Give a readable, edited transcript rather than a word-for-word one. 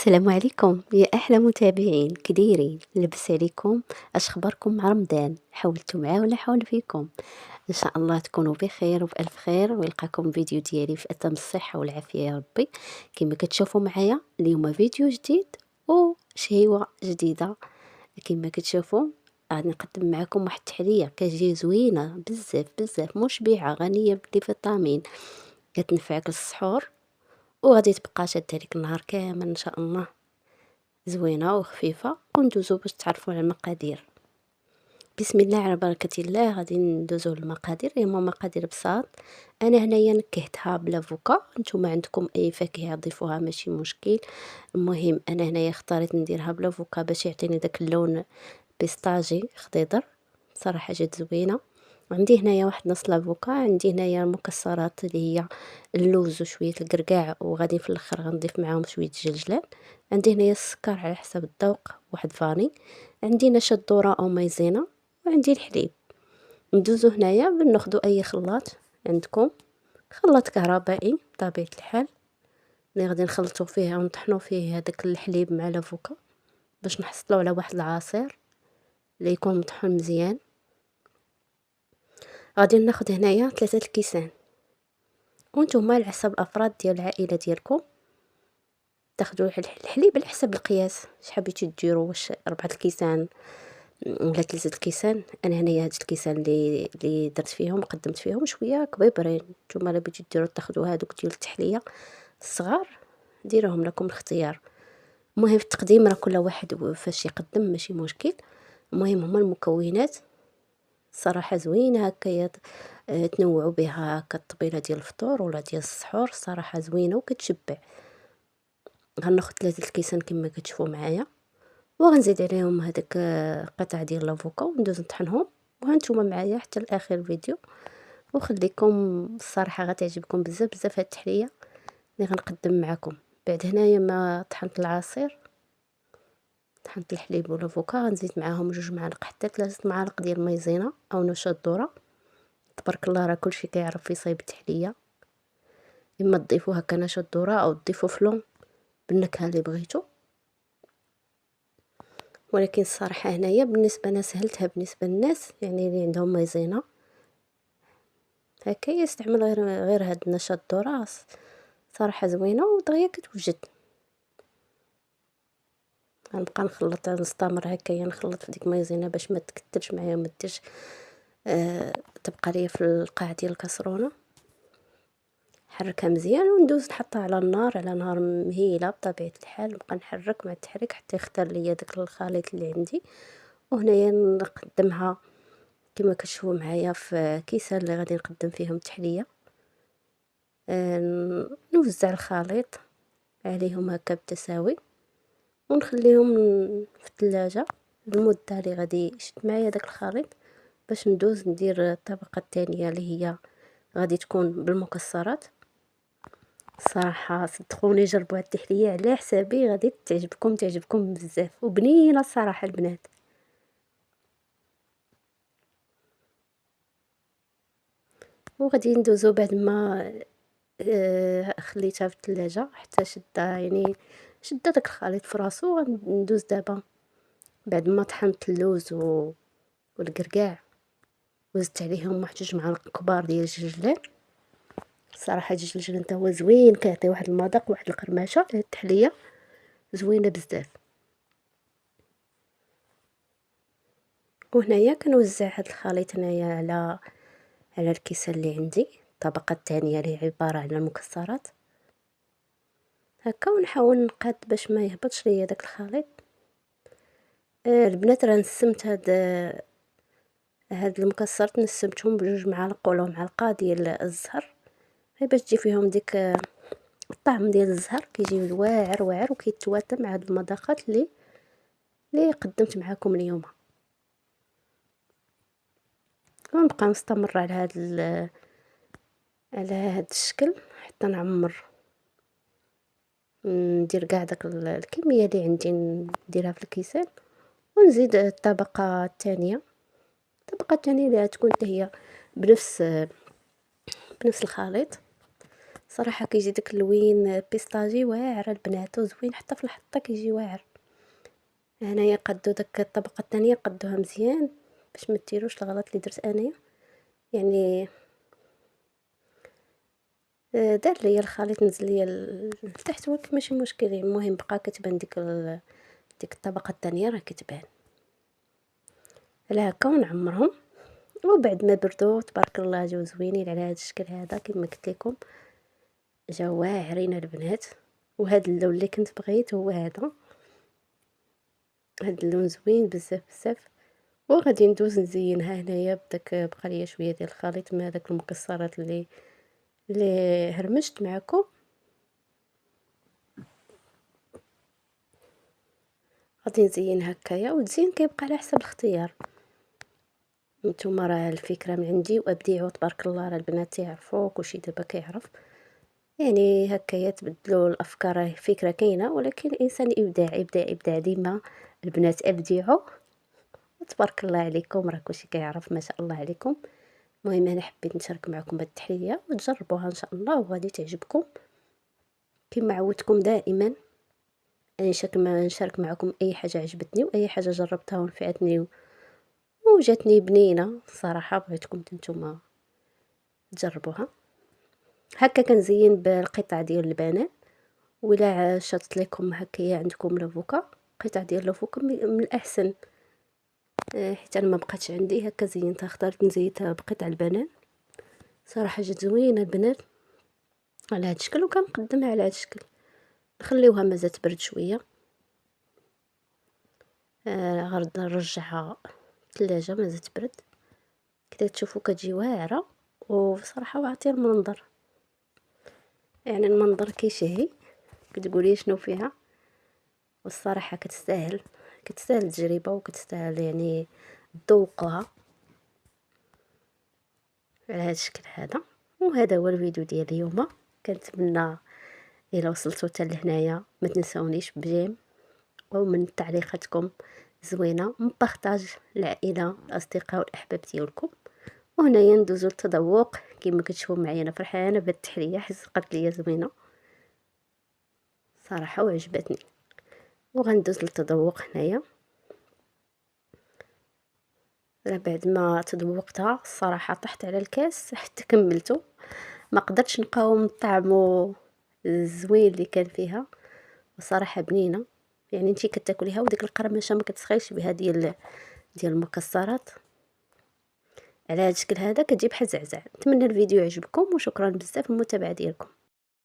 السلام عليكم يا احلى متابعين كديرين لبس عليكم. اش خبركم مع رمضان؟ حاولتوا معاه ولا حاول فيكم؟ ان شاء الله تكونوا بخير وبالف خير ويلقاكم فيديو ديالي في اتم الصحه والعافيه يا ربي. كما كتشوفوا معايا اليوم فيديو جديد وشهيوه جديده. كما كتشوفوا غادي نقدم معكم واحد التحليه كتجي زوينه بزاف بزاف مشبعه غنيه بالفيتامين، كتنفعك للسحور وغادي تبقى شاده عليك النهار كامل ان شاء الله. زوينه وخفيفه وندوزو باش تعرفوا على المقادير. بسم الله على بركه الله. غادي ندوزو للمقادير، هما مقادير بساط. انا هنايا نكهتها بلافوكا، نتوما عندكم اي فاكهه ضيفوها ماشي مشكل. المهم انا هنايا اختاريت نديرها بلافوكا باش يعطيني داك اللون بيستاجي خضيضر، صراحه جات زوينه. عندي هنايا واحد نص لافوكا، عندي هنايا المكسرات اللي هي اللوز وشويه الكركاع، وغادي في الاخر غنضيف معاهم شويه الجلجلان. عندي هنايا السكر على حسب الذوق، واحد فاني، عندي نشا الذره او مايزينا، وعندي الحليب. ندوزو هنايا بناخدو اي خلاط عندكم، خلاط كهربائي بطبيعه الحال، اللي غادي نخلطو فيه ونطحنو فيه هذاك الحليب مع لافوكا باش نحصلو على واحد العصير اللي يكون مطحون مزيان. غادي ناخد هنايا 3 الكيسان، وانتم على حسب الافراد ديال العائله ديالكم تاخدوا الحليب على حسب القياس. شحال بغيتو ديروا، واش 4 الكيسان ولا 3 الكيسان؟ انا هنايا هاد الكيسان اللي درت فيهم قدمت فيهم شويه كبيبرين. نتوما الا بغيتو ديروا تاخدوا هادوك ديال التحليه الصغار ديروهم لكم الاختيار. المهم في التقديم راه كل واحد فاش يقدم ماشي مشكل. المهم هما المكونات صراحه زوينه هكايا، تنوعوا بها هكا الطبيله ديال الفطور ولا ديال السحور، صراحه زوينه وكتشبع. غناخد 3 الكيسان كما كتشوفوا معايا، وغنزيد عليهم هذاك قطع ديال لافوكا وندوز نطحنهم. وهانتوما معايا حتى لاخر الفيديو، وخليكم الصراحه غتعجبكم بزاف بزاف هاد التحليه اللي غنقدم معكم. بعد هنايا ما طحنت العصير، طحنت الحليب والافوكا، غنزيد معاهم 2 معالق حتى 3 معالق ديال المايزينا او نشا الذره. تبارك الله راه كلشي كيعرف يصايب التحليه، اما تضيفوا هكا نشا الذره او تضيفوا فلون بالنكهه اللي بغيتو. ولكن الصراحه هنايا بالنسبه انا سهلتها بالنسبه للناس يعني اللي عندهم مايزينا هكا يستعمل غير هاد نشا الذره، صراحه زوينه ودغيا كتوجد. غنبقى نخلط، نستمر هكايا نخلط في ديك مايزينا باش ما تكتلش معايا وما ديرش تبقى ليا في القاع ديال الكاسرونه. حركها مزيان وندوز نحطها على النار، على نار مهيله بطبيعه الحال. نبقى نحرك مع التحريك حتى يختار ليا داك الخليط اللي عندي. وهنايا نقدمها كما كتشوفوا معايا في كيسان اللي غادي نقدم فيهم التحليه. نوزع الخليط عليهم هكا بالتساوي ونخليهم في الثلاجه المده اللي غادي يشد معايا داك الخليط، باش ندوز ندير الطبقه الثانيه اللي هي غادي تكون بالمكسرات. صراحه صدقوني جربوا هاد التحليه على حسابي، غادي تعجبكم بزاف وبنينه الصراحه البنات. وغادي ندوزو بعد ما خليتها في الثلاجه حتى شده، يعني شده داك الخليط في راسو. غندوز دابا بعد ما طحنت اللوز والكركاع وزدت عليهم واحد 2 معالق كبار ديال الجلجلان. صراحه الجلجلان حتى هو زوين، كيعطي واحد المذاق واحد القرمشه للتحليه زوينه بزاف. وهنايا كنوزع هاد الخليط هنايا على الكيسه اللي عندي، الطبقه الثانيه اللي عباره على المكسرات هكا، ونحاول نقاد باش ما يهبطش ليا داك الخليط. البنات راه نسمت هاد المكسرات نسمتهم ب2 معالق ولا معلقه ديال الزهر، غير باش تجي فيهم ديك الطعم ديال الزهر، كيجي واعر واعر وكيتواتى مع هاد المذاقات اللي قدمت معكم اليوم. ونبقى نستمر على هاد الشكل حتى نعمر، ندير كاع داك الكميه اللي عندي نديرها في الكيسان. ونزيد الطبقه الثانيه اللي تكون هي بنفس الخليط. صراحه كيجي داك اللوين بيستاجي واعر البنات وزوين، حتى في الحطه كيجي واعر. هنايا قدو داك الطبقه الثانيه قدوها مزيان باش ما ديروش الغلط اللي درت انايا، يعني دار ليا الخليط نزل ليا لتحت، ولكن ماشي مشكل. المهم بقى كتبان ديك الطبقه الثانيه راه كتبان على هكا. ونعمرهم وبعد ما بردوا تبارك الله جاو زوينين على هذا الشكل هذا كما قلت لكم، جاو واعرين البنات. وهذا اللون اللي كنت بغيت هو هذا، هذا اللون زوين بزاف بزاف. وغادي ندوز نزينها هنايا بداك، بقى ليا شويه ديال الخليط مع داك المكسرات اللي هرمشت معكم. غادي نزين هكايا، والتزيين كيبقى على حسب الاختيار. نتوما راه الفكره من عندي وابديعوا تبارك الله، راه البنات تيعرفوا كلشي دابا كيعرف، يعني هكايا تبدلوا الافكار. راه فكره كاينه، ولكن الانسان ابداع ابداع ابداع ديما. البنات ابدعوا تبارك الله عليكم، راه كلشي كيعرف ما شاء الله عليكم. المهم انا حبيت نشارك معكم هذه التحليه وتجربوها ان شاء الله وغادي تعجبكم كما عودتكم دائما. نشارك معكم اي حاجه عجبتني واي حاجه جربتها ونفعتني وجاتني بنينه صراحه، بغيتكم نتوما تجربوها. هكا كنزين بالقطع ديال البنان. ولا شاطت لكم هكايا عندكم لافوكا، قطع ديال لافوكا من الاحسن. حيت انا ما بقاتش عندي، هكا زينتها، اخترت نزيتها بقطع البنان. صراحه جات زوينه البنات على هذا الشكل، وكنقدمها على هذا الشكل. نخليوها مازال تبرد شويه، غنرد نرجعها الثلاجه مازال تبرد. كده تشوفوا كتجي واعره وبصراحه واعطيه المنظر، يعني المنظر كيشهي. كتقولي شنو فيها، والصراحه كتستاهل التجربه وكتستاهل يعني تذوقوها على هذا الشكل هذا. وهذا هو الفيديو ديال اليوم. كنتمنى الا وصلتوا حتى لهنايا ما تنسونيش بجيم ومن تعليقاتكم زوينه، من بارطاج العائله الاصدقاء والاحباب ديالكم. وهنايا ندوزو للتذوق. كما كتشوفوا معايا انا فرحانه بهاد التحليه، حيت قالت لي زوينه صراحه وعجبتني. وغندوز للتذوق هنايا. بعد ما تذوقتها الصراحه طحت على الكاس حتى كملته، ما قدرتش نقاوم الطعم الزوين اللي كان فيها. وصراحه بنينه، يعني انتي كتاكليها وديك القرمشه ما كتسخيش بها ديال المكسرات. على هذا الشكل هذا كتجي بحال زعزع. نتمنى الفيديو يعجبكم وشكرا بزاف للمتابعه ديالكم.